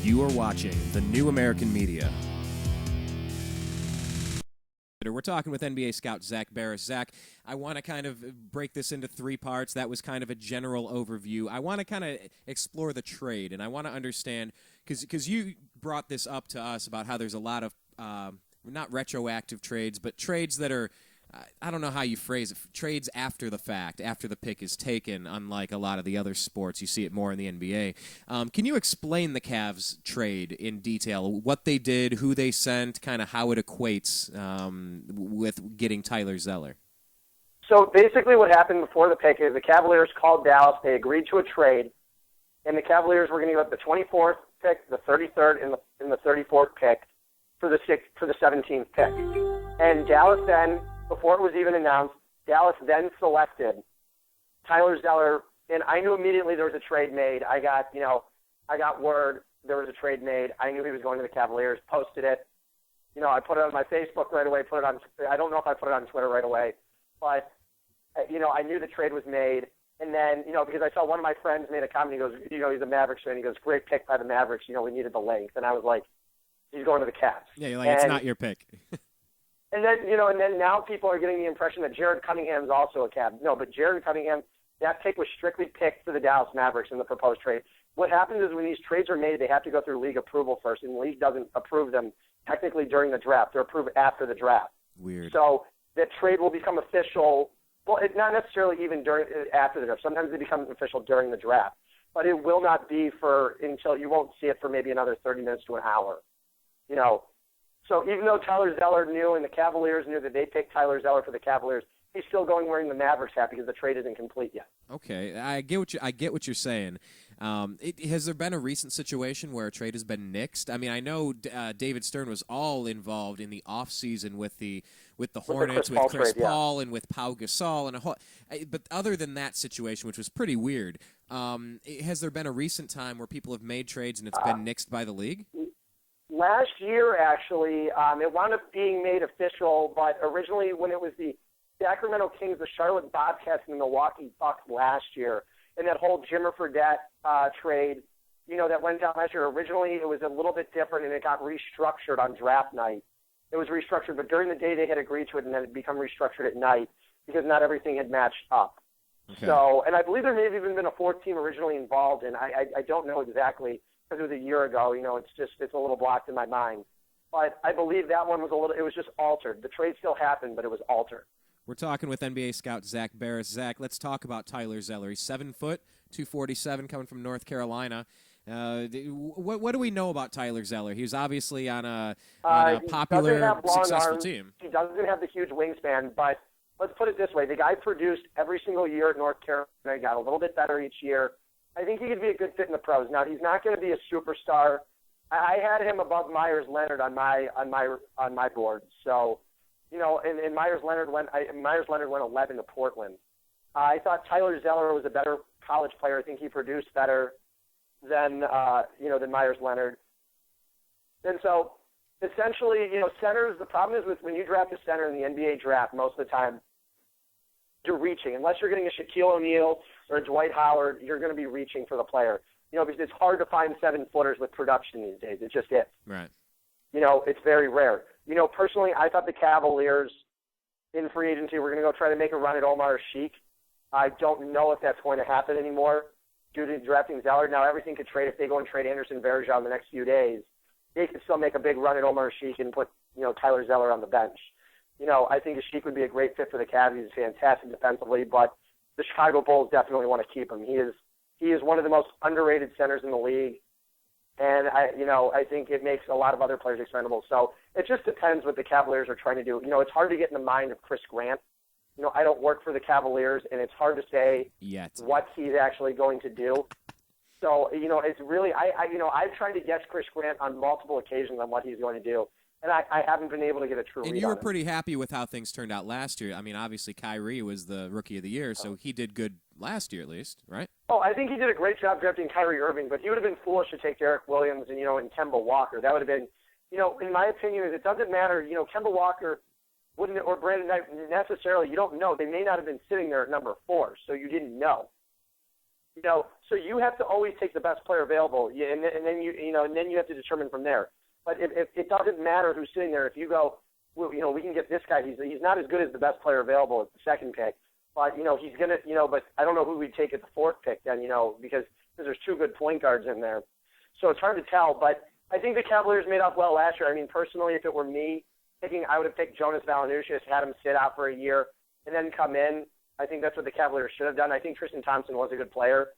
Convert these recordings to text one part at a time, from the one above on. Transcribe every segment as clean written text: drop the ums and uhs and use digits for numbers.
You are watching the New American Media. We're talking with NBA scout Zak Baris. Zak, I want to kind of break this into three parts. That was kind of a general overview. I want to kind of explore the trade, and I want to understand, because you brought this up to us about how there's a lot of, not retroactive trades, but trades that are, I don't know how you phrase it, trades after the fact, after the pick is taken, unlike a lot of the other sports. You see it more in the NBA. Can you explain the Cavs trade in detail, what they did, who they sent, kind of how it equates with getting Tyler Zeller? So basically what happened before the pick is the Cavaliers called Dallas. They agreed to a trade, and the Cavaliers were going to give up the 24th pick, the 33rd, and the 34th pick for the 17th pick. And Dallas then, before it was even announced, Dallas then selected Tyler Zeller, and I knew immediately there was a trade made. I got word there was a trade made. I knew he was going to the Cavaliers, posted it. I put it on my Facebook right away, I don't know if I put it on Twitter right away, but, I knew the trade was made. And then, because I saw one of my friends made a comment, he goes, he's a Mavericks fan, he goes, great pick by the Mavericks, we needed the length. And I was like, he's going to the Cavs. Yeah, you're like, it's not your pick. And then, now people are getting the impression that Jared Cunningham's also a Cavs. No, but Jared Cunningham, that pick was strictly picked for the Dallas Mavericks in the proposed trade. What happens is when these trades are made, they have to go through league approval first, and the league doesn't approve them technically during the draft. They're approved after the draft. Weird. So that trade will become official. Well, it's not necessarily even after the draft. Sometimes it becomes official during the draft. But it will not be until you won't see it for maybe another 30 minutes to an hour. So even though Tyler Zeller knew and the Cavaliers knew that they picked Tyler Zeller for the Cavaliers, he's still going wearing the Mavericks hat because the trade isn't complete yet. Okay, I get what you're saying. Has there been a recent situation where a trade has been nixed? I mean, I know David Stern was all involved in the offseason with the Hornets, with Chris Paul, and with Pau Gasol, and but other than that situation, which was pretty weird, has there been a recent time where people have made trades and it's been nixed by the league? Last year, actually, it wound up being made official, but originally when it was the Sacramento Kings, the Charlotte Bobcats, and the Milwaukee Bucks last year, and that whole Jimmer Fredette trade, that went down last year, originally it was a little bit different, and it got restructured on draft night. It was restructured, but during the day they had agreed to it, and then it became restructured at night because not everything had matched up. Okay. So, and I believe there may have even been a fourth team originally involved, and I don't know exactly, because it was a year ago, it's a little blocked in my mind. But I believe that one was it was just altered. The trade still happened, but it was altered. We're talking with NBA scout Zak Baris. Zak, let's talk about Tyler Zeller. He's 7 foot, 247, coming from North Carolina. What do we know about Tyler Zeller? He was obviously on a popular, successful team. He doesn't have the huge wingspan, but let's put it this way. The guy produced every single year at North Carolina. He got a little bit better each year. I think he could be a good fit in the pros. Now, he's not going to be a superstar. I had him above Myers Leonard on my board. So, and Myers Leonard went 11 to Portland. I thought Tyler Zeller was a better college player. I think he produced better than Myers Leonard. And so, essentially, centers. The problem is with when you draft a center in the NBA draft, most of the time, you're reaching. Unless you're getting a Shaquille O'Neal or a Dwight Howard, you're going to be reaching for the player. Because it's hard to find 7-footers with production these days. It just is. Right. It's very rare. Personally, I thought the Cavaliers in free agency were going to go try to make a run at Omar Sheik. I don't know if that's going to happen anymore due to drafting Zeller. Now, everything could trade if they go and trade Anderson Varejao in the next few days. They could still make a big run at Omar Sheik and put, Tyler Zeller on the bench. I think Sheik would be a great fit for the Cavs. He's fantastic defensively, but the Chicago Bulls definitely want to keep him. He is one of the most underrated centers in the league, and I think it makes a lot of other players expendable. So it just depends what the Cavaliers are trying to do. It's hard to get in the mind of Chris Grant. I don't work for the Cavaliers, and it's hard to say what he's actually going to do. So it's really I've tried to guess Chris Grant on multiple occasions on what he's going to do. And I haven't been able to get a true read on it. And you were pretty happy with how things turned out last year. I mean, obviously Kyrie was the Rookie of the Year, so he did good last year at least, right? Oh, I think he did a great job drafting Kyrie Irving, but he would have been foolish to take Derek Williams and Kemba Walker. That would have been, in my opinion, it doesn't matter. Kemba Walker wouldn't, or Brandon Knight necessarily. You don't know. They may not have been sitting there at number 4, so you didn't know. So you have to always take the best player available, and then you have to determine from there. But if it doesn't matter who's sitting there. If you go, well, we can get this guy. He's not as good as the best player available at the second pick, but he's gonna, but I don't know who we'd take at the fourth pick then, because there's two good point guards in there. So it's hard to tell, but I think the Cavaliers made up well last year. I mean, personally, if it were me I would have picked Jonas Valanciunas, had him sit out for a year, and then come in. I think that's what the Cavaliers should have done. I think Tristan Thompson was a good player,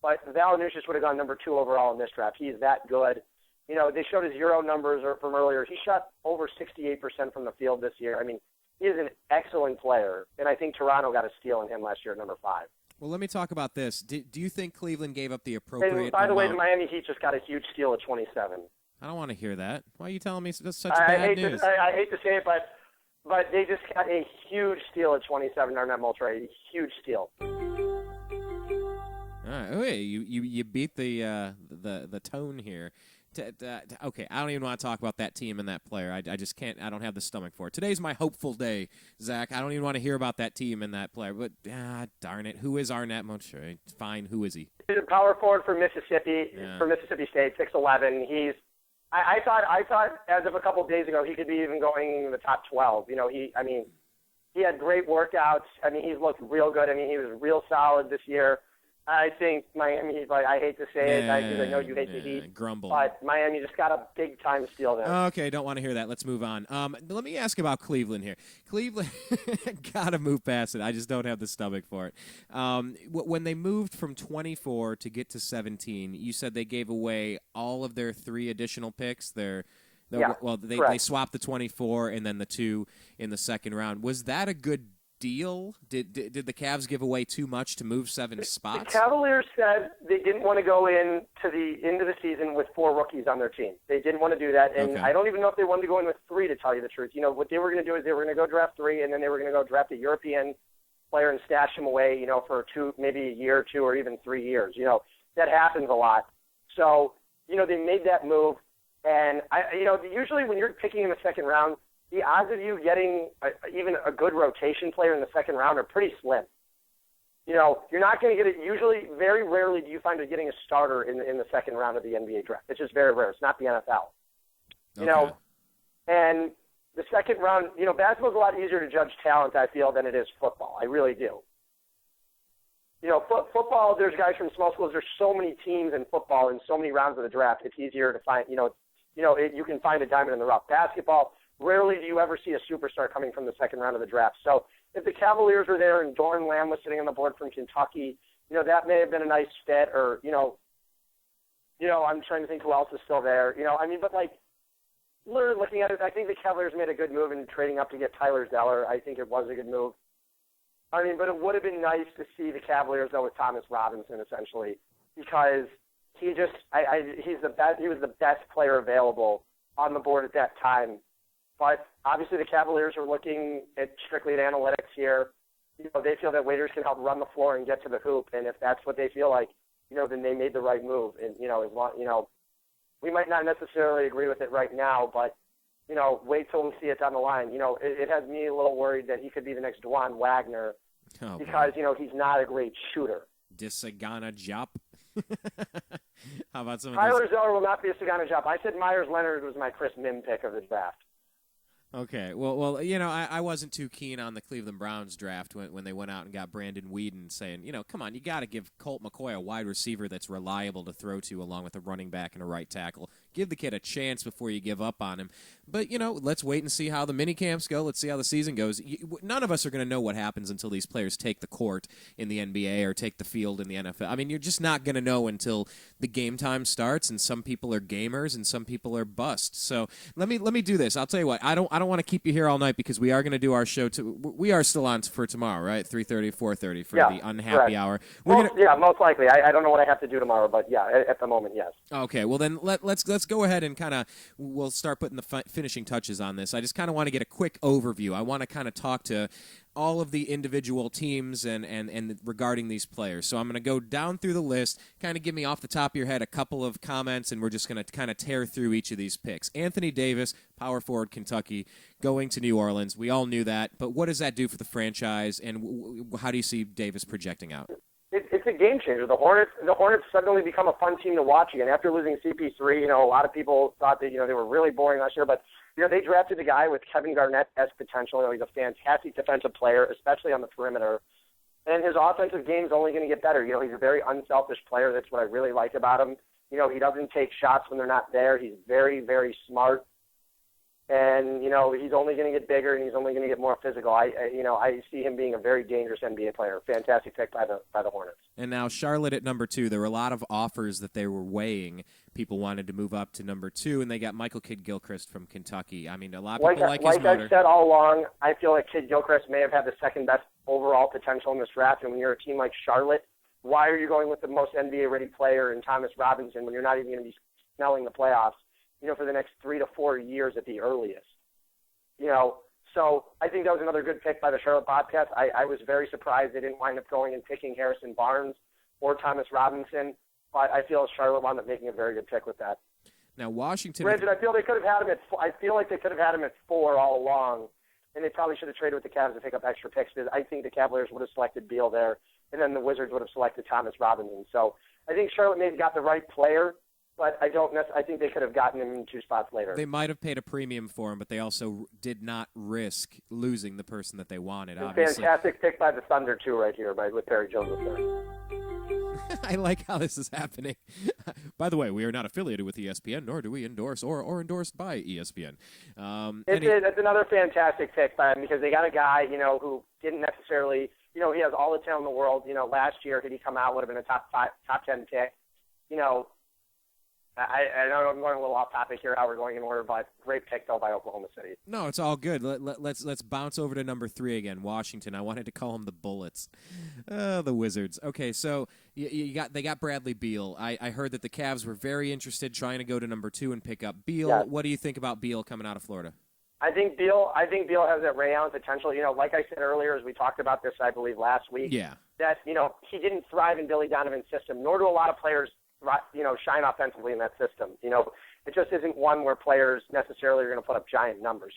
but Valanciunas would have gone number 2 overall in this draft. He's that good. They showed his Euro numbers from earlier. He shot over 68% from the field this year. I mean, he is an excellent player, and I think Toronto got a steal in him last year at number 5. Well, let me talk about this. Do you think Cleveland gave up the appropriate And by the way, the Miami Heat just got a huge steal at 27. I don't want to hear that. Why are you telling me that's such bad news? I hate to say it, but they just got a huge steal at 27, Arnett Moultrie. A huge steal. All right. Wait, you beat the tone here. Okay, I don't even want to talk about that team and that player. I just can't. I don't have the stomach for it. Today's my hopeful day, Zach. I don't even want to hear about that team and that player. But darn it, who is Arnett Moultrie? Fine, who is he? He's a power forward for Mississippi State, 6'11". I thought as of a couple of days ago he could be even going in the top 12. He had great workouts. I mean, he's looked real good. I mean, he was real solid this year. I think Miami, I hate to say it, because I know you hate the Heat. Grumble. But Miami just got a big-time steal there. Okay, don't want to hear that. Let's move on. Let me ask about Cleveland here. Cleveland, got to move past it. I just don't have the stomach for it. When they moved from 24 to get to 17, you said they gave away all of their 3 additional picks. They swapped the 24 and then the 2 in the second round. Was that a good deal? Did the Cavs give away too much to move 7 spots? The Cavaliers said they didn't want to go into the end of the season with 4 rookies on their team. They didn't want to do that, and I don't even know if they wanted to go in with 3, to tell you the truth. What they were going to do is they were going to go draft 3, and then they were going to go draft a European player and stash him away, for 2, maybe a year or 2, or even 3 years. That happens a lot. So, they made that move, and usually when you're picking in the second round, the odds of you getting even a good rotation player in the second round are pretty slim. You're not going to get it. Usually, very rarely do you find you're getting a starter in the second round of the NBA draft. It's just very rare. It's not the NFL. And the second round, basketball's a lot easier to judge talent, I feel, than it is football. I really do. Football, there's guys from small schools. There's so many teams in football and so many rounds of the draft. It's easier to find, you can find a diamond in the rough. Basketball, rarely do you ever see a superstar coming from the second round of the draft. So if the Cavaliers were there and Doran Lamb was sitting on the board from Kentucky, that may have been a nice fit. Or, I'm trying to think who else is still there. But literally looking at it, I think the Cavaliers made a good move in trading up to get Tyler Zeller. I think it was a good move. But it would have been nice to see the Cavaliers go with Thomas Robinson, essentially, because he was the best player available on the board at that time. But obviously the Cavaliers are looking strictly at analytics here. They feel that waiters can help run the floor and get to the hoop, and if that's what they feel like, then they made the right move. And as long, we might not necessarily agree with it right now, but wait till we see it down the line. It has me a little worried that he could be the next Dwan Wagner because he's not a great shooter. Disagana Jop. How about some? Tyler Zeller will not be a Sagana Jop. I said Myers Leonard was my Chris Mim pick of the draft. Okay, well, I wasn't too keen on the Cleveland Browns draft when they went out and got Brandon Weeden, saying, come on, you got to give Colt McCoy a wide receiver that's reliable to throw to, along with a running back and a right tackle. Give the kid a chance before you give up on him. But, let's wait and see how the mini camps go. Let's see how the season goes. None of us are going to know what happens until these players take the court in the NBA or take the field in the NFL. I mean, you're just not going to know until the game time starts, and some people are gamers and some people are busts. So let me do this. I'll tell you what. I don't want to keep you here all night because we are going to do our show. We are still on for tomorrow, right? 3:30, 4:30 for the unhappy hour. Most likely. I don't know what I have to do tomorrow, but at the moment, yes. Okay. Well, then let's go ahead and we'll start putting the finishing touches on this. I just kind of want to get a quick overview. I want to kind of talk to all of the individual teams and regarding these players. So I'm going to go down through the list, kind of give me off the top of your head a couple of comments, and we're just going to kind of tear through each of these picks. Anthony Davis, power forward, Kentucky, going to New Orleans. We all knew that, but what does that do for the franchise, and how do you see Davis projecting out? It's a game changer. The Hornets suddenly become a fun team to watch again. After losing CP3, a lot of people thought that, they were really boring last year, but, they drafted a guy with Kevin Garnett-esque potential. He's a fantastic defensive player, especially on the perimeter. And his offensive game is only going to get better. He's a very unselfish player. That's what I really like about him. He doesn't take shots when they're not there. He's very, very smart. And, he's only going to get bigger and he's only going to get more physical. I see him being a very dangerous NBA player. Fantastic pick by the Hornets. And now Charlotte at number 2. There were a lot of offers that they were weighing. People wanted to move up to number 2, and they got Michael Kidd-Gilchrist from Kentucky. I mean, a lot of people like his motor. Like I've said all along, I feel like Kidd-Gilchrist may have had the second best overall potential in this draft. And when you're a team like Charlotte, why are you going with the most NBA-ready player in Thomas Robinson when you're not even going to be smelling the playoffs, for the next 3 to 4 years at the earliest? So I think that was another good pick by the Charlotte Bobcats. I was very surprised they didn't wind up going and picking Harrison Barnes or Thomas Robinson, but I feel Charlotte wound up making a very good pick with that. Now Washington. Granted, I feel like they could have had him at 4 all along, and they probably should have traded with the Cavs to pick up extra picks, because I think the Cavaliers would have selected Beal there, and then the Wizards would have selected Thomas Robinson. So I think Charlotte maybe got the right player, but I think they could have gotten him in 2 spots later. They might have paid a premium for him, but they also did not risk losing the person that they wanted. Obviously, fantastic pick by the Thunder too, right here, with Perry Jones III. I like how this is happening. By the way, we are not affiliated with ESPN, nor do we endorse or endorsed by ESPN. It's another fantastic pick by them, because they got a guy, who didn't necessarily, he has all the talent in the world. Last year, had he come out, would have been a top 10 pick. I know I'm going a little off topic here, how we're going in order, but great pick, though, by Oklahoma City. No, it's all good. Let's bounce over to number 3 again, Washington. I wanted to call them the Bullets. The Wizards. Okay, so they got Bradley Beal. I heard that the Cavs were very interested trying to go to number 2 and pick up Beal. Yes. What do you think about Beal coming out of Florida? I think Beal has that Ray Allen potential. Like I said earlier, as we talked about this, I believe, last week, that, he didn't thrive in Billy Donovan's system, nor do a lot of players shine offensively in that system. It just isn't one where players necessarily are going to put up giant numbers.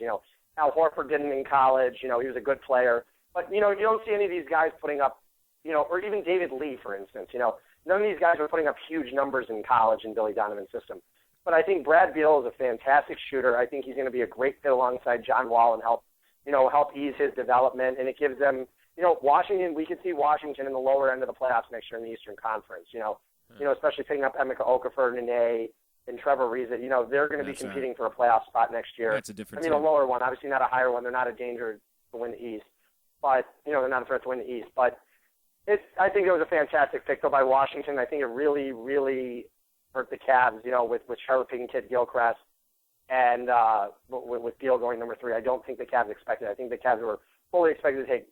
Al Horford didn't in college. He was a good player. But, you don't see any of these guys putting up, or even David Lee, for instance. None of these guys are putting up huge numbers in college in Billy Donovan's system. But I think Brad Beal is a fantastic shooter. I think he's going to be a great fit alongside John Wall and help ease his development. And it gives them, Washington, we could see Washington in the lower end of the playoffs next year in the Eastern Conference, especially picking up Emeka Okafor, Nene, and Trevor Ariza. They're going to be competing for a playoff spot next year. That's a different a lower one, obviously not a higher one. They're not a danger to win the East. But, they're not a threat to win the East. But I think it was a fantastic pick, though, by Washington. I think it really, really hurt the Cavs, with Charlotte picking Kidd-Gilchrist and with Beal going number 3. I don't think the Cavs expected it. I think the Cavs were fully expected to take,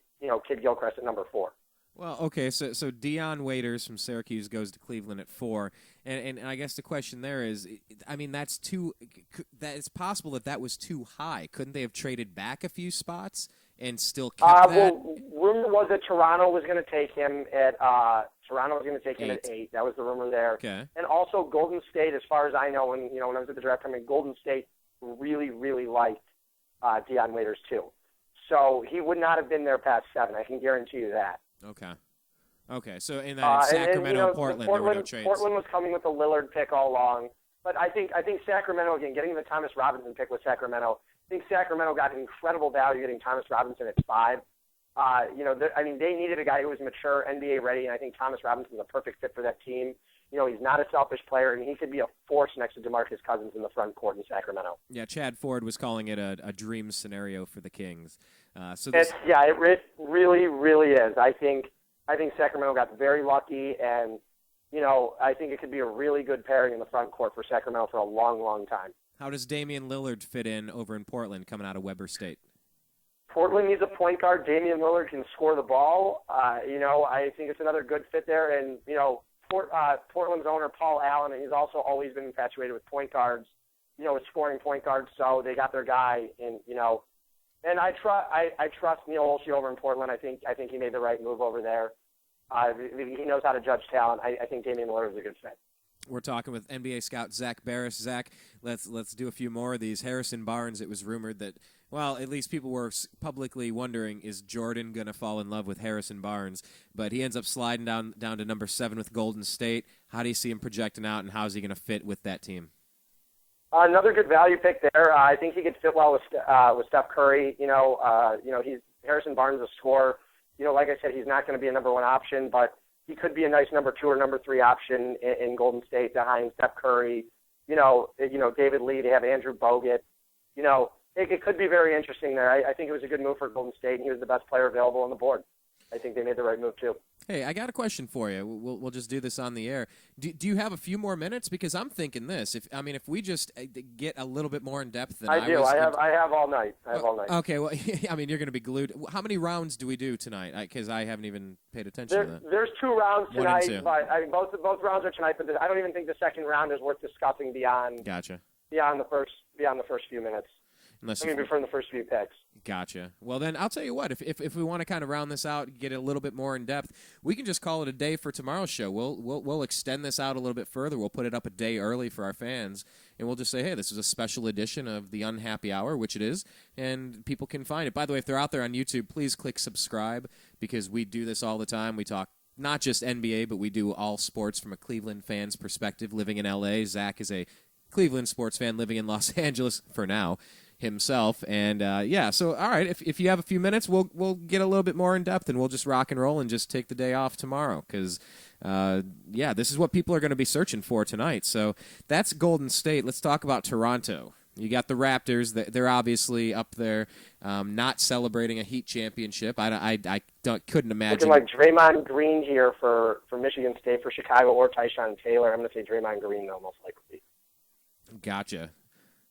Kidd-Gilchrist at number 4. Well, okay, so Dion Waiters from Syracuse goes to Cleveland at 4, and I guess the question there is, it's possible that was too high. Couldn't they have traded back a few spots and still kept that? Well, rumor was that Toronto was going to take him at 8. That was the rumor there. Okay. And also Golden State, as far as I know, when I was at the draft, Golden State really, really liked Dion Waiters too. So he would not have been there past 7. I can guarantee you that. Okay. So in that Sacramento, Portland, there were no trades. Portland was coming with the Lillard pick all along, but I think Sacramento, again, getting the Thomas Robinson pick with Sacramento. I think Sacramento got incredible value getting Thomas Robinson at 5. They needed a guy who was mature, NBA ready, and I think Thomas Robinson is a perfect fit for that team. He's not a selfish player, and he could be a force next to DeMarcus Cousins in the front court in Sacramento. Yeah, Chad Ford was calling it a dream scenario for the Kings. It really, really is. I think Sacramento got very lucky, and I think it could be a really good pairing in the front court for Sacramento for a long, long time. How does Damian Lillard fit in over in Portland coming out of Weber State? Portland needs a point guard. Damian Lillard can score the ball. I think it's another good fit there. And, Portland's owner, Paul Allen, he's also always been infatuated with point guards, with scoring point guards. So they got their guy, and I trust Neil Olshey over in Portland. I think he made the right move over there. He knows how to judge talent. I think Damian Lillard is a good fit. We're talking with NBA scout Zak Baris. Zak, let's do a few more of these. Harrison Barnes, it was rumored that Well, at least people were publicly wondering, is Jordan going to fall in love with Harrison Barnes? But he ends up sliding down to number 7 with Golden State. How do you see him projecting out, and how is he going to fit with that team? Another good value pick there. I think he could fit well with Steph Curry. He's Harrison Barnes, a scorer. Like I said, he's not going to be a number 1 option, but he could be a nice number 2 or number 3 option in Golden State behind Steph Curry. David Lee. They have Andrew Bogut. It could be very interesting there. I think it was a good move for Golden State, and he was the best player available on the board. I think they made the right move, too. Hey, I got a question for you. We'll just do this on the air. Do you have a few more minutes? Because I'm thinking this. If we just get a little bit more in depth than I do. I have all night. Okay. Well, you're going to be glued. How many rounds do we do tonight? Because I haven't even paid attention to that. There's 2 rounds tonight, 1 and 2. But both rounds are tonight. But I don't even think the second round is worth discussing beyond. Gotcha. Beyond the first few minutes. From the first few picks. Gotcha. Well, then I'll tell you what. If we want to kind of round this out, get a little bit more in depth, we can just call it a day for tomorrow's show. We'll extend this out a little bit further. We'll put it up a day early for our fans, and we'll just say, hey, this is a special edition of the Unhappy Hour, which it is, and people can find it. By the way, if they're out there on YouTube, please click subscribe because we do this all the time. We talk not just NBA, but we do all sports from a Cleveland fan's perspective. Living in L.A., Zach is a Cleveland sports fan living in Los Angeles for now himself, and so all right, if you have a few minutes, we'll get a little bit more in depth, and we'll just rock and roll and just take the day off tomorrow, because this is what people are going to be searching for tonight. So that's Golden State. Let's talk about Toronto. You got the Raptors. They're obviously up there, not celebrating a Heat championship. I couldn't imagine. Looking like Draymond Green here for Michigan State, for Chicago, or Tyshawn Taylor. I'm going to say Draymond Green, though, most likely. Gotcha.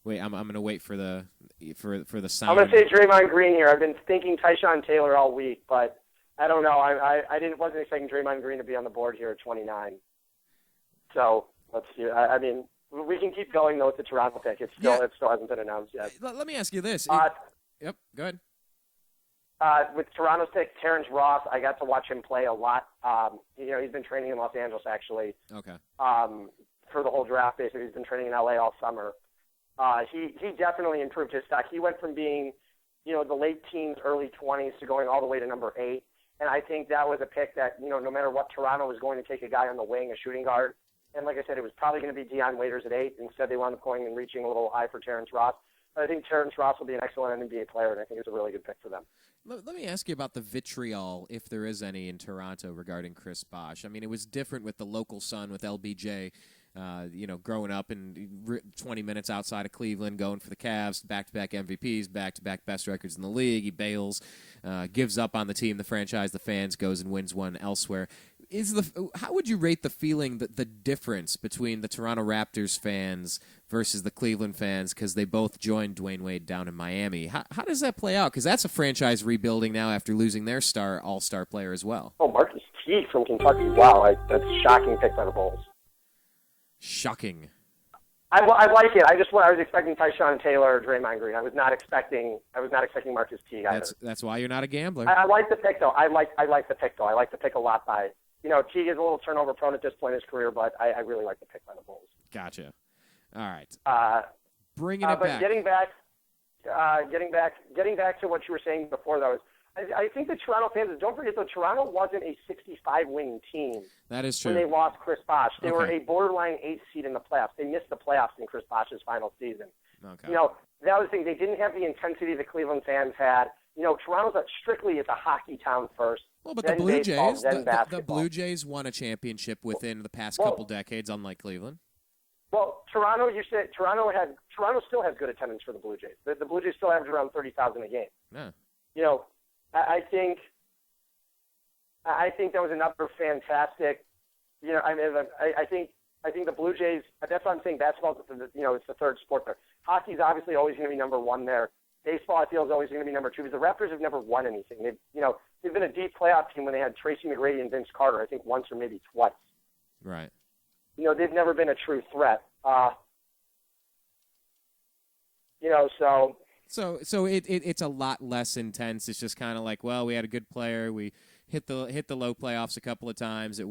Wait, I'm going to wait for the sound. I'm going to say Draymond Green here. I've been thinking Tyshawn Taylor all week, but I don't know. I wasn't expecting Draymond Green to be on the board here at 29. So let's see. We can keep going though with the Toronto pick. It still hasn't been announced yet. Let me ask you this. Yep, go ahead. With Toronto's pick, Terrence Ross, I got to watch him play a lot. He's been training in Los Angeles actually. Okay. For the whole draft, basically, he's been training in LA all summer. He definitely improved his stock. He went from being, the late teens, early 20s to going all the way to number 8. And I think that was a pick that, no matter what, Toronto was going to take a guy on the wing, a shooting guard. And like I said, it was probably going to be Deion Waiters at 8. Instead, they wound up going and reaching a little high for Terrence Ross. But I think Terrence Ross will be an excellent NBA player, and I think it's a really good pick for them. Let me ask you about the vitriol, if there is any, in Toronto regarding Chris Bosh. It was different with the local Sun, with LBJ. Growing up in 20 minutes outside of Cleveland, going for the Cavs, back-to-back MVPs, back-to-back best records in the league. He bails, gives up on the team, the franchise, the fans, goes and wins one elsewhere. How would you rate the feeling, the difference between the Toronto Raptors fans versus the Cleveland fans, because they both joined Dwayne Wade down in Miami? How does that play out? Because that's a franchise rebuilding now after losing their all-star player as well. Oh, Marcus T from Kentucky. Wow, that's a shocking pick by the Bulls. Shocking. I like it. I was expecting Tyshawn Taylor or Draymond Green. I was not expecting Marcus Teague either. That's why you're not a gambler. I like the pick though. I like the pick though. I like the pick a lot by Teague is a little turnover prone at this point in his career, but I really like the pick by the Bulls. Gotcha. All right. Bringing it back. Getting back to what you were saying before though is I think the Toronto fans, don't forget, though, Toronto wasn't a 65-win team. That is true. When they lost Chris Bosh. They were a borderline 8th seed in the playoffs. They missed the playoffs in Chris Bosh's final season. Okay. That was the thing. They didn't have the intensity the Cleveland fans had. Toronto's strictly a hockey town first. Well, but the Blue baseball, Jays, then the Blue Jays won a championship within the past couple decades, unlike Cleveland. Well, Toronto still has good attendance for the Blue Jays. The Blue Jays still average around 30,000 a game. Yeah. I think that was another fantastic. I think the Blue Jays. That's why I'm saying basketball. It's the third sport there. Hockey's obviously always going to be number 1 there. Baseball, I feel, is always going to be number 2 because the Raptors have never won anything. They've been a deep playoff team when they had Tracy McGrady and Vince Carter. I think once or maybe twice. Right. They've never been a true threat. So it's a lot less intense. It's just kind of like, well, we had a good player. We hit the low playoffs a couple of times.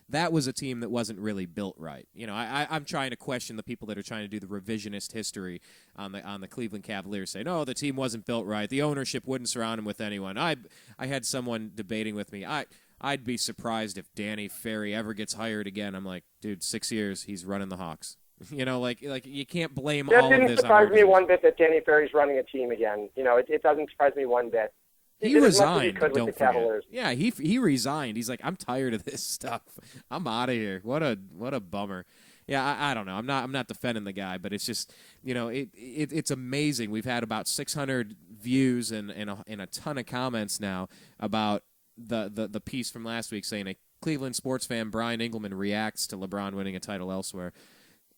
That was a team that wasn't really built right. I'm trying to question the people that are trying to do the revisionist history on the Cleveland Cavaliers, saying, "No, the team wasn't built right. The ownership wouldn't surround him with anyone." I had someone debating with me. I'd be surprised if Danny Ferry ever gets hired again. I'm like, dude, 6 years, he's running the Hawks. Like you can't blame all of this on That didn't surprise me one bit that Danny Ferry's running a team again. It doesn't surprise me one bit. He resigned. Don't forget. Cavaliers. Yeah, he resigned. He's like, I'm tired of this stuff. I'm out of here. What a bummer. Yeah, I don't know. I'm not defending the guy, but it's just it's amazing. We've had about 600 views and a ton of comments now about the piece from last week saying a Cleveland sports fan, Brian Engelman, reacts to LeBron winning a title elsewhere.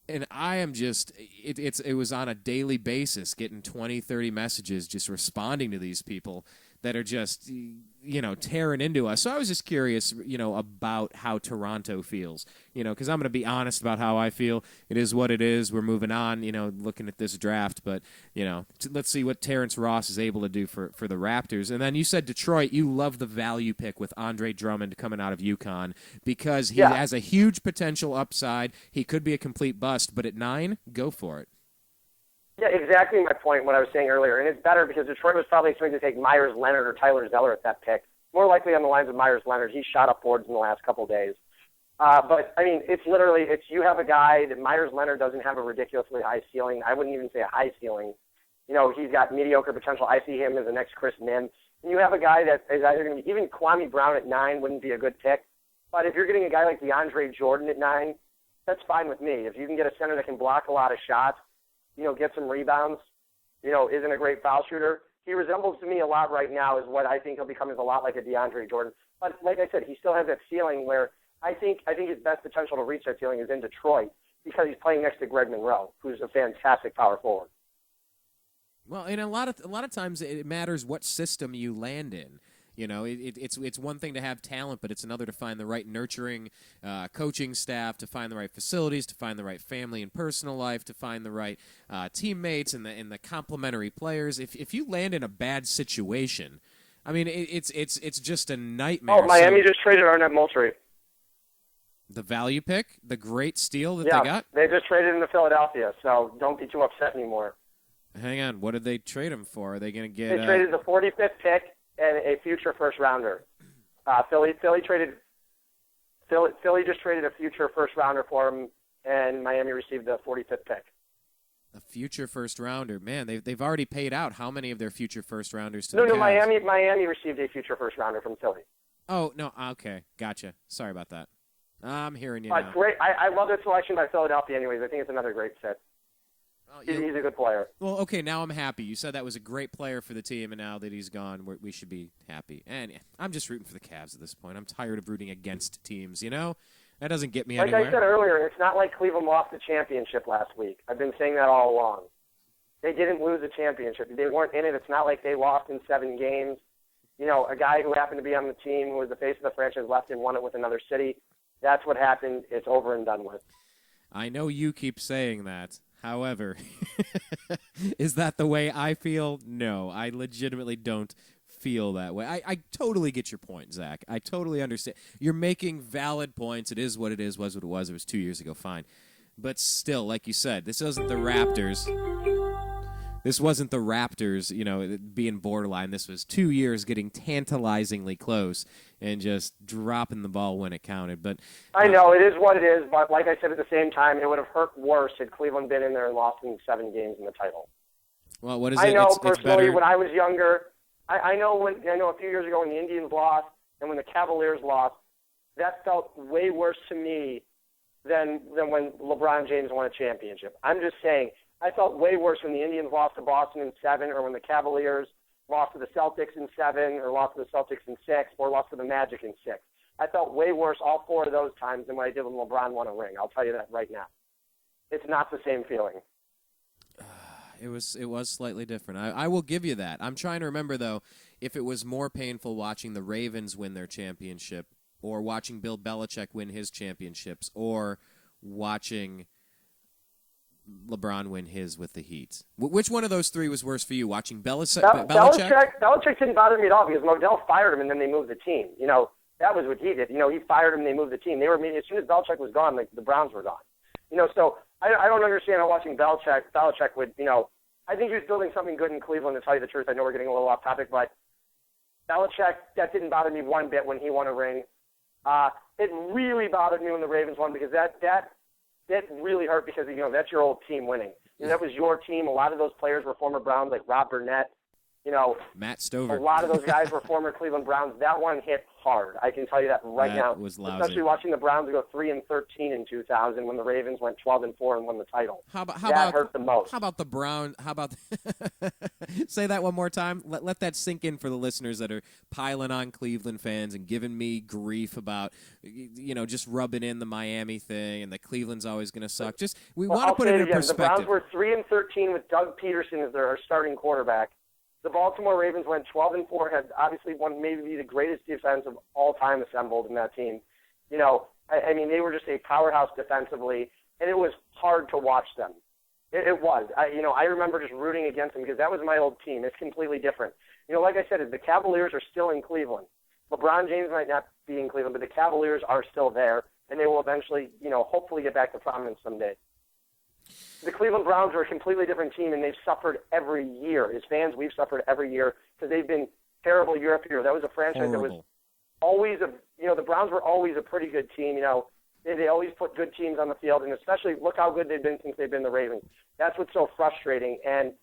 And I am just, it was on a daily basis getting 20, 30 messages just responding to these people that are just, tearing into us. So I was just curious, about how Toronto feels, because I'm going to be honest about how I feel. It is what it is. We're moving on, looking at this draft. But, let's see what Terrence Ross is able to do for the Raptors. And then you said Detroit, you love the value pick with Andre Drummond coming out of UConn because he has a huge potential upside. He could be a complete bust, but at 9, go for it. Yeah, exactly my point, what I was saying earlier. And it's better because Detroit was probably expecting to take Myers Leonard or Tyler Zeller at that pick. More likely on the lines of Myers Leonard. He shot up boards in the last couple of days. But, you have a guy that Myers Leonard doesn't have a ridiculously high ceiling. I wouldn't even say a high ceiling. He's got mediocre potential. I see him as the next Chris Mihm. And you have a guy that is either going to be, even Kwame Brown at 9 wouldn't be a good pick. But if you're getting a guy like DeAndre Jordan at 9, that's fine with me. If you can get a center that can block a lot of shots, get some rebounds, isn't a great foul shooter. He resembles to me a lot right now is what I think he'll become is a lot like a DeAndre Jordan. But like I said, he still has that ceiling where I think his best potential to reach that ceiling is in Detroit because he's playing next to Greg Monroe, who's a fantastic power forward. Well, and a lot of times it matters what system you land in. It's one thing to have talent, but it's another to find the right nurturing coaching staff, to find the right facilities, to find the right family and personal life, to find the right teammates and the complementary players. If you land in a bad situation, I mean, it's just a nightmare. Oh, Miami just traded Arnett Moultrie. The value pick, the great steal that they got? They just traded him to Philadelphia, so don't be too upset anymore. Hang on, what did they trade him for? Are they going to get... They traded the 45th pick and a future first rounder. Philly just traded a future first rounder for him, and Miami received the 45th pick. A future first rounder, man! They've already paid out how many of their future first rounders to the Cavs? No, Miami received a future first rounder from Philly. Oh no, okay, gotcha. Sorry about that. I'm hearing you now. Great. I love that selection by Philadelphia. Anyways, I think it's another great fit. He's a good player. Well, okay, now I'm happy. You said that was a great player for the team, and now that he's gone, we should be happy. And I'm just rooting for the Cavs at this point. I'm tired of rooting against teams, That doesn't get me anywhere. Like I said earlier, it's not like Cleveland lost the championship last week. I've been saying that all along. They didn't lose the championship. They weren't in it. It's not like they lost in 7 games. A guy who happened to be on the team who was the face of the franchise left and won it with another city. That's what happened. It's over and done with. I know you keep saying that. However, is that the way I feel? No, I legitimately don't feel that way. I totally get your point, Zach. I totally understand. You're making valid points. It is what it is, was what it was. It was 2 years ago, fine. But still, like you said, this wasn't the Raptors. This wasn't the Raptors, being borderline. This was 2 years getting tantalizingly close and just dropping the ball when it counted. But I know, it is what it is, but like I said at the same time, it would have hurt worse had Cleveland been in there and lost in 7 games in the title. Well, what is it? I know it's personally when I was younger, I know a few years ago when the Indians lost and when the Cavaliers lost, that felt way worse to me than when LeBron James won a championship. I'm just saying, I felt way worse when the Indians lost to Boston in 7 or when the Cavaliers lost to the Celtics in 7 or lost to the Celtics in 6 or lost to the Magic in 6. I felt way worse all 4 of those times than what I did when LeBron won a ring. I'll tell you that right now. It's not the same feeling. It was slightly different. I will give you that. I'm trying to remember, though, if it was more painful watching the Ravens win their championship or watching Bill Belichick win his championships or watching LeBron win his with the Heat? Which one of those three was worse for you? Watching Belichick? Belichick didn't bother me at all because Modell fired him and then they moved the team. That was what he did. He fired him and they moved the team. As soon as Belichick was gone, the Browns were gone. So I don't understand how watching Belichick would, I think he was building something good in Cleveland, to tell you the truth. I know we're getting a little off topic, but Belichick, that didn't bother me one bit when he won a ring. It really bothered me when the Ravens won because that really hurt because, that's your old team winning. That was your team. A lot of those players were former Browns, like Rob Burnett. Matt Stover. A lot of those guys were former Cleveland Browns. That one hit hard. I can tell you that now. That was lousy. Especially watching the Browns go 3-13 in 2000 when the Ravens went 12-4 and won the title. That hurt the most. How about the Browns? Say that one more time. Let that sink in for the listeners that are piling on Cleveland fans and giving me grief about, just rubbing in the Miami thing and that Cleveland's always going to suck. We want to put it in perspective. The Browns were 3-13 with Doug Peterson as their starting quarterback. The Baltimore Ravens went 12-4, had obviously one maybe the greatest defense of all time assembled in that team. They were just a powerhouse defensively, and it was hard to watch them. It was. I remember just rooting against them because that was my old team. It's completely different. Like I said, the Cavaliers are still in Cleveland. LeBron James might not be in Cleveland, but the Cavaliers are still there, and they will eventually, hopefully get back to prominence someday. The Cleveland Browns are a completely different team, and they've suffered every year. As fans, we've suffered every year because they've been terrible year after year. That was a franchise that was always the Browns were always a pretty good team. They always put good teams on the field, and especially look how good they've been since they've been the Ravens. That's what's so frustrating. And,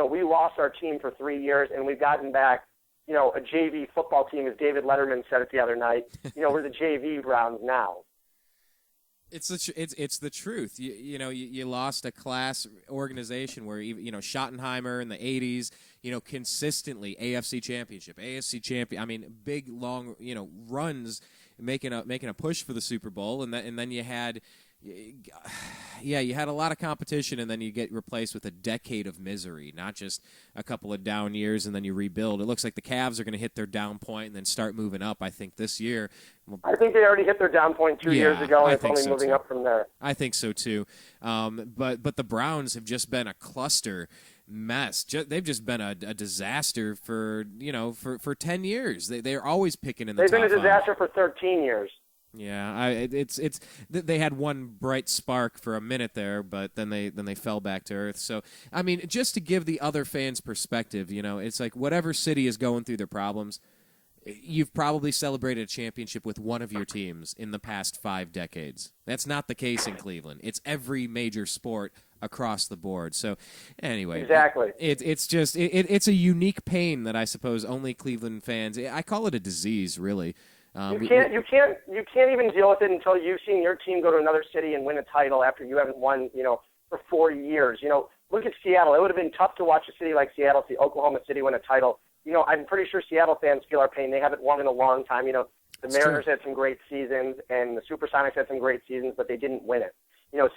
we lost our team for 3 years, and we've gotten back, a JV football team, as David Letterman said it the other night. We're the JV Browns now. It's the truth. You lost a class organization where Schottenheimer in the '80s, consistently AFC Championship, AFC champion. I mean, big long runs, making a push for the Super Bowl, and then you had. You had a lot of competition, and then you get replaced with a decade of misery, not just a couple of down years, and then you rebuild. It looks like the Cavs are going to hit their down point and then start moving up, I think, this year. I think they already hit their down point 2 years ago, and it's only moving up from there. I think so, too. But the Browns have just been a cluster mess. They've just been a disaster for 10 years. They're always picking in the top They've been a disaster five. For 13 years. Yeah, they had one bright spark for a minute there, but then they fell back to earth. So, I mean, just to give the other fans perspective, it's like whatever city is going through their problems, you've probably celebrated a championship with one of your teams in the past 5 decades. That's not the case in Cleveland. It's every major sport across the board. So, anyway, exactly. It's a unique pain that I suppose only Cleveland fans. I call it a disease, really. You can't even deal with it until you've seen your team go to another city and win a title after you haven't won, for 4 years. Look at Seattle. It would have been tough to watch a city like Seattle see Oklahoma City win a title. I'm pretty sure Seattle fans feel our pain. They haven't won in a long time. The Mariners had some great seasons, and the Supersonics had some great seasons, but they didn't win it.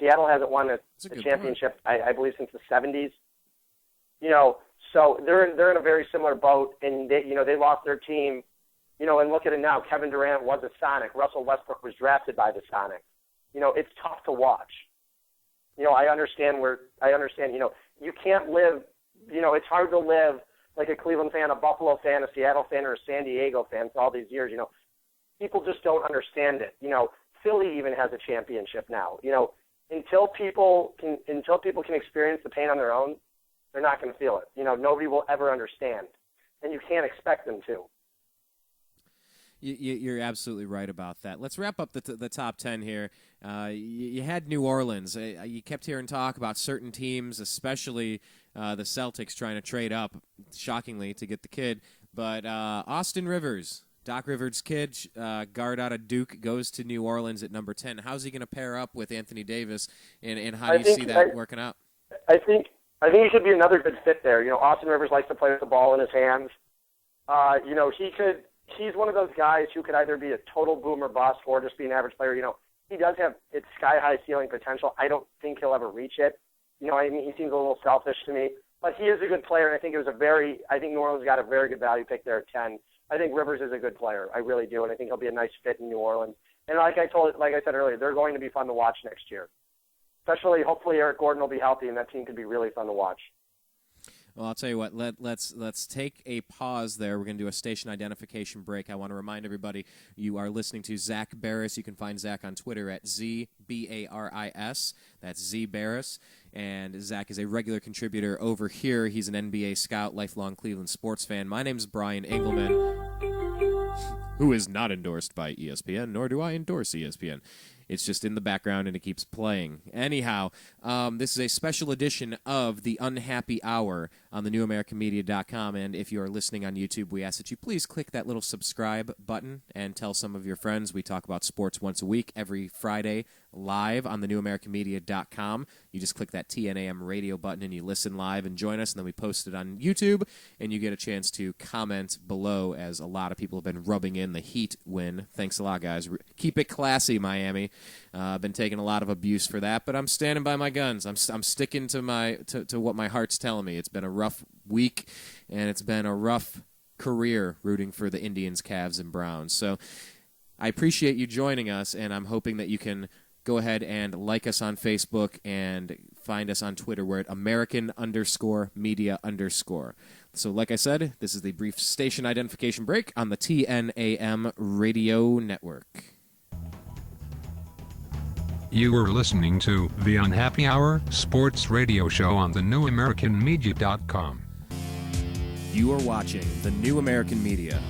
Seattle hasn't won a championship, I believe, since the 70s. So they're in a very similar boat, and they lost their team. And look at it now. Kevin Durant was a Sonic. Russell Westbrook was drafted by the Sonics. It's tough to watch. I understand. You can't live. It's hard to live like a Cleveland fan, a Buffalo fan, a Seattle fan, or a San Diego fan for all these years. People just don't understand it. Philly even has a championship now. Until people can experience the pain on their own, they're not going to feel it. Nobody will ever understand, and you can't expect them to. You're absolutely right about that. Let's wrap up the top 10 here. You had New Orleans. You kept hearing talk about certain teams, especially the Celtics, trying to trade up, shockingly, to get the kid. But Austin Rivers, Doc Rivers' kid, guard out of Duke, goes to New Orleans at number 10. How's he going to pair up with Anthony Davis, and how do you see that working out? I think he should be another good fit there. Austin Rivers likes to play with the ball in his hands. He's one of those guys who could either be a total boom or bust or just be an average player. He does have its sky-high ceiling potential. I don't think he'll ever reach it. He seems a little selfish to me. But he is a good player, and I think New Orleans got a very good value pick there at 10. I think Rivers is a good player. I really do, and I think he'll be a nice fit in New Orleans. And like I said earlier, they're going to be fun to watch next year. Especially, hopefully, Eric Gordon will be healthy, and that team could be really fun to watch. Well, I'll tell you what. Let's take a pause there. We're going to do a station identification break. I want to remind everybody you are listening to Zak Baris. You can find Zak on Twitter at ZBARIS. That's Z Baris. And Zak is a regular contributor over here. He's an NBA scout, lifelong Cleveland sports fan. My name is Brian Engelman, who is not endorsed by ESPN, nor do I endorse ESPN. It's just in the background, and it keeps playing. Anyhow, this is a special edition of The Unhappy Hour on the newamericanmedia.com, and if you are listening on YouTube, we ask that you please click that little subscribe button and tell some of your friends. We talk about sports once a week, every Friday, live on the newamericanmedia.com. You just click that TNAM radio button, and you listen live and join us, and then we post it on YouTube, and you get a chance to comment below, as a lot of people have been rubbing in the Heat win. Thanks a lot, guys. Keep it classy, Miami. I've been taking a lot of abuse for that, but I'm standing by my guns. I'm sticking to what my heart's telling me. It's been a rough week, and it's been a rough career rooting for the Indians, Cavs, and Browns. So I appreciate you joining us, and I'm hoping that you can go ahead and like us on Facebook and find us on Twitter. We're at American_media_. So like I said, this is the brief station identification break on the TNAM radio network. You were listening to The Unhappy Hour sports radio show on the newamericanmedia.com. You are watching The New American Media.